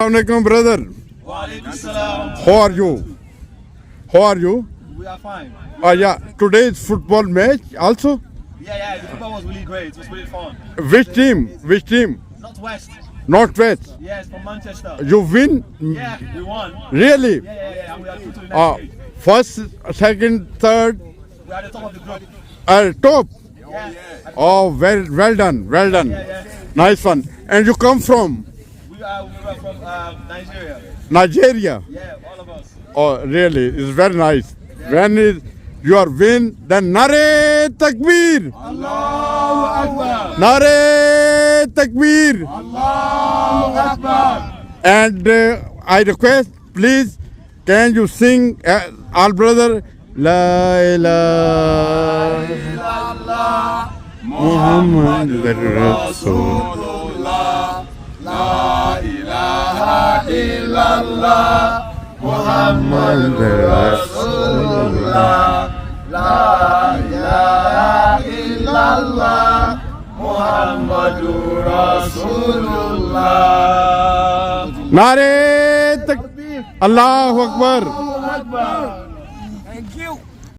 Assalamualaikum, brother. Walaikum salam. How are you? How are you? We are fine. Yeah, today's football match also. Yeah, the football was really great. It was really fun. Which team? Which team? Northwest. Northwest. Yes, from Manchester. You win? Yeah, we won. Really? Yeah. And we are through to the next stage. First, second, third, We are at the top of the group. top. Yeah. Oh, well done, well done. Yeah. Nice one. And you come from We were from Nigeria. Nigeria. Yeah, all of us. Oh, really? It's very nice. When is your win, then Nare Takbir. Allahu Akbar. Nare Takbir. Allahu Akbar. And I request, please, can you sing, all brother, La ilaha Allah. Muhammad Rasul. La ilaha illallah. Muhammad Rasulullah. La ilaha illallah. Muhammadur Rasulullah. Nare Takbir. Allahu Akbar. Akbar.